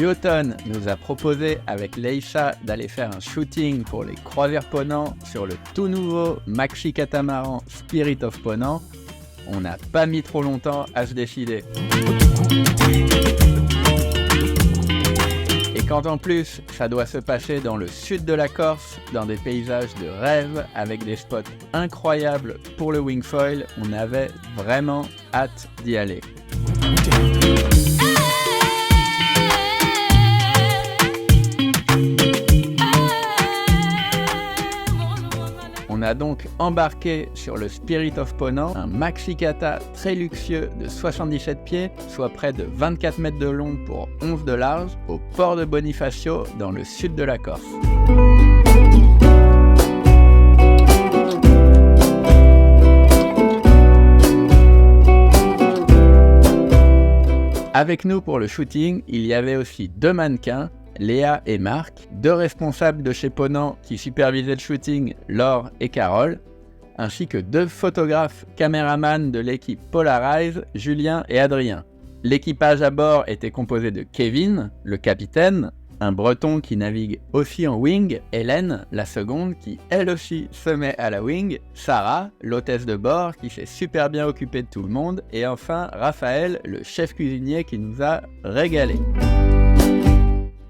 Duotone nous a proposé avec Leisha d'aller faire un shooting pour les croisières Ponant sur le tout nouveau maxi catamaran Spirit of Ponant, on n'a pas mis trop longtemps à se décider. Et quand en plus ça doit se passer dans le sud de la Corse, dans des paysages de rêve avec des spots incroyables pour le wingfoil, on avait vraiment hâte d'y aller. On a donc embarqué sur le Spirit of Ponant, un maxi cata très luxueux de 77 pieds, soit près de 24 mètres de long pour 11 de large, au port de Bonifacio, dans le sud de la Corse. Avec nous pour le shooting, il y avait aussi 2 mannequins, Léa et Marc, 2 responsables de chez Ponant qui supervisaient le shooting, Laure et Carole, ainsi que 2 photographes caméramans de l'équipe Polarize, Julien et Adrien. L'équipage à bord était composé de Kevin, le capitaine, un breton qui navigue aussi en wing, Hélène, la seconde, qui elle aussi se met à la wing, Sarah, l'hôtesse de bord qui s'est super bien occupée de tout le monde, et enfin Raphaël, le chef cuisinier qui nous a régalés.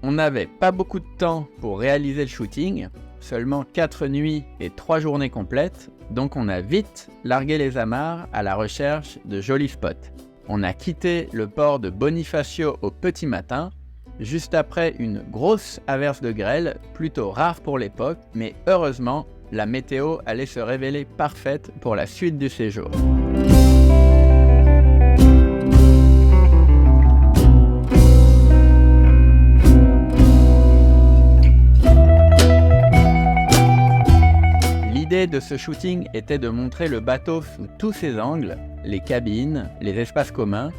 On n'avait pas beaucoup de temps pour réaliser le shooting, seulement 4 nuits et 3 journées complètes, donc on a vite largué les amarres à la recherche de jolis spots. On a quitté le port de Bonifacio au petit matin, juste après une grosse averse de grêle, plutôt rare pour l'époque, mais heureusement, la météo allait se révéler parfaite pour la suite du séjour. L'idée de ce shooting était de montrer le bateau sous tous ses angles, les cabines, les espaces communs,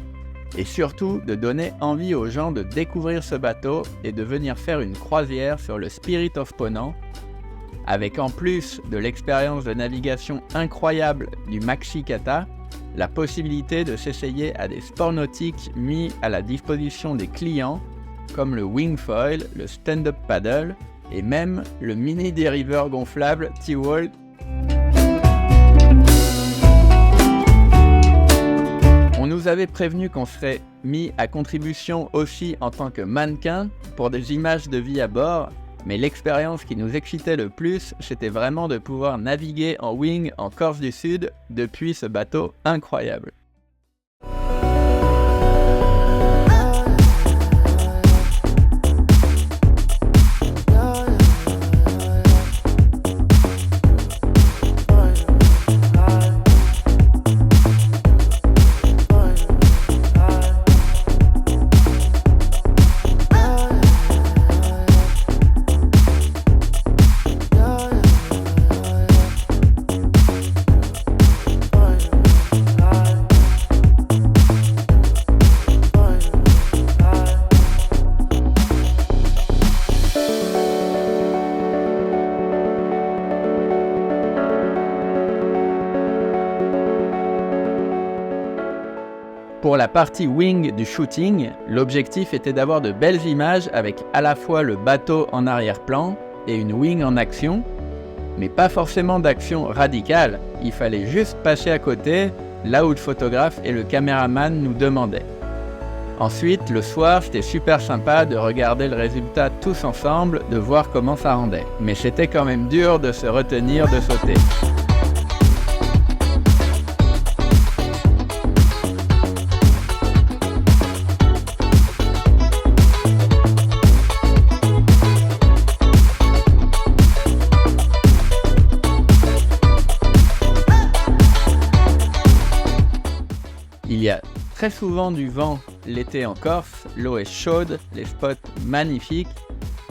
et surtout de donner envie aux gens de découvrir ce bateau et de venir faire une croisière sur le Spirit of Ponant, avec en plus de l'expérience de navigation incroyable du Maxi Cata, la possibilité de s'essayer à des sports nautiques mis à la disposition des clients, comme le wingfoil, le stand-up paddle, et même le mini dériveur gonflable T-Wall. On nous avait prévenu qu'on serait mis à contribution aussi en tant que mannequin pour des images de vie à bord, mais l'expérience qui nous excitait le plus, c'était vraiment de pouvoir naviguer en wing en Corse du Sud depuis ce bateau incroyable. Pour la partie wing du shooting, l'objectif était d'avoir de belles images avec à la fois le bateau en arrière-plan et une wing en action, mais pas forcément d'action radicale, il fallait juste passer à côté, là où le photographe et le caméraman nous demandaient. Ensuite, le soir, c'était super sympa de regarder le résultat tous ensemble, de voir comment ça rendait. Mais c'était quand même dur de se retenir de sauter. Il y a très souvent du vent l'été en Corse, l'eau est chaude, les spots magnifiques,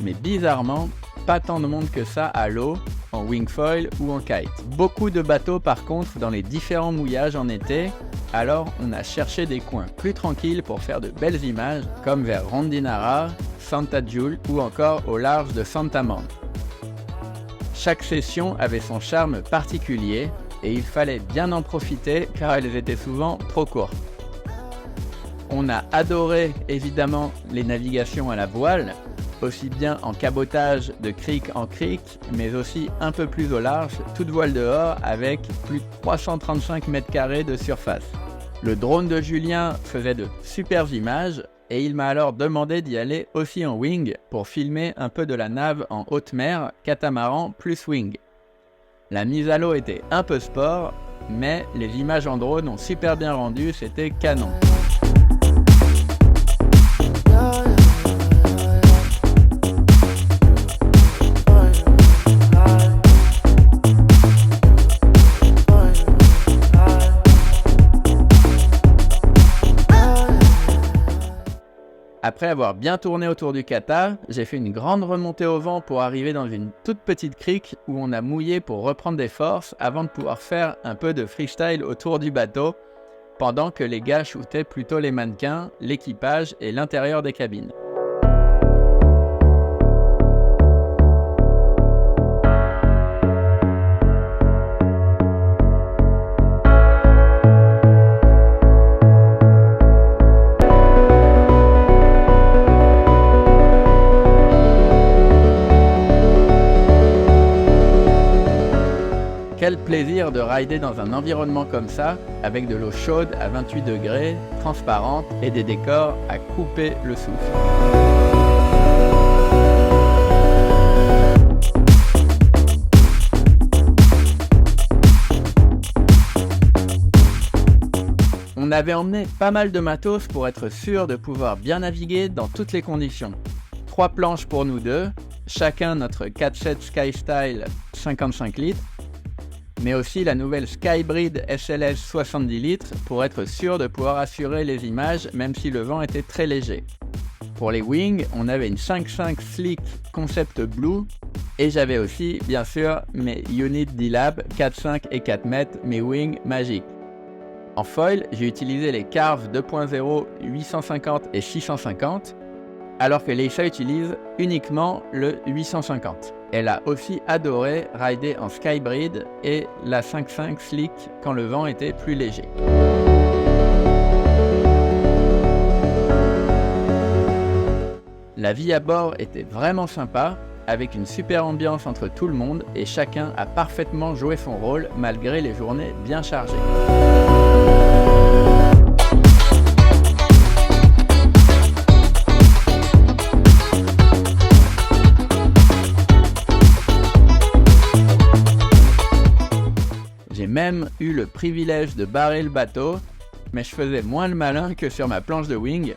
mais bizarrement, pas tant de monde que ça à l'eau, en wingfoil ou en kite. Beaucoup de bateaux par contre dans les différents mouillages en été, alors on a cherché des coins plus tranquilles pour faire de belles images, comme vers Rondinara, Santa Giul ou encore au large de Santa Manda. Chaque session avait son charme particulier, et il fallait bien en profiter car elles étaient souvent trop courtes. On a adoré évidemment les navigations à la voile, aussi bien en cabotage de crique en crique, mais aussi un peu plus au large, toute voile dehors avec plus de 335 mètres carrés de surface. Le drone de Julien faisait de superbes images et il m'a alors demandé d'y aller aussi en wing pour filmer un peu de la nave en haute mer, catamaran plus wing. La mise à l'eau était un peu sport, mais les images en drone ont super bien rendu, c'était canon. Après avoir bien tourné autour du kata, j'ai fait une grande remontée au vent pour arriver dans une toute petite crique où on a mouillé pour reprendre des forces avant de pouvoir faire un peu de freestyle autour du bateau, pendant que les gars shootaient plutôt les mannequins, l'équipage et l'intérieur des cabines. Quel plaisir de rider dans un environnement comme ça, avec de l'eau chaude à 28 degrés, transparente et des décors à couper le souffle. On avait emmené pas mal de matos pour être sûr de pouvoir bien naviguer dans toutes les conditions. 3 planches pour nous deux, chacun notre 4-7 Skystyle 55 litres, mais aussi la nouvelle Skybreed SLS 70 litres pour être sûr de pouvoir assurer les images même si le vent était très léger. Pour les wings, on avait une 5.5 Slick Concept Blue et j'avais aussi bien sûr mes Unit D-Lab 4.5 et 4 mètres, mes wings magiques. En foil, j'ai utilisé les Carve 2.0 850 et 650 alors que Leisha utilise uniquement le 850. Elle a aussi adoré rider en Skybreed et la 5.5 Slick quand le vent était plus léger. La vie à bord était vraiment sympa, avec une super ambiance entre tout le monde et chacun a parfaitement joué son rôle malgré les journées bien chargées. J'ai même eu le privilège de barrer le bateau, mais je faisais moins le malin que sur ma planche de wing.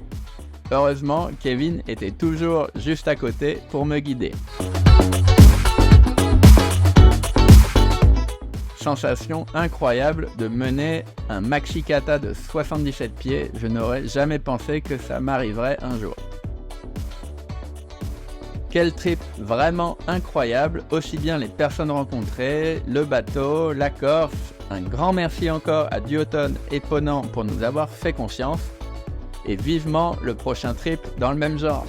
Heureusement, Kevin était toujours juste à côté pour me guider. Sensation incroyable de mener un maxi kata de 77 pieds, je n'aurais jamais pensé que ça m'arriverait un jour. Quel trip vraiment incroyable, aussi bien les personnes rencontrées, le bateau, la Corse. Un grand merci encore à Duotone et Ponant pour nous avoir fait confiance. Et vivement le prochain trip dans le même genre.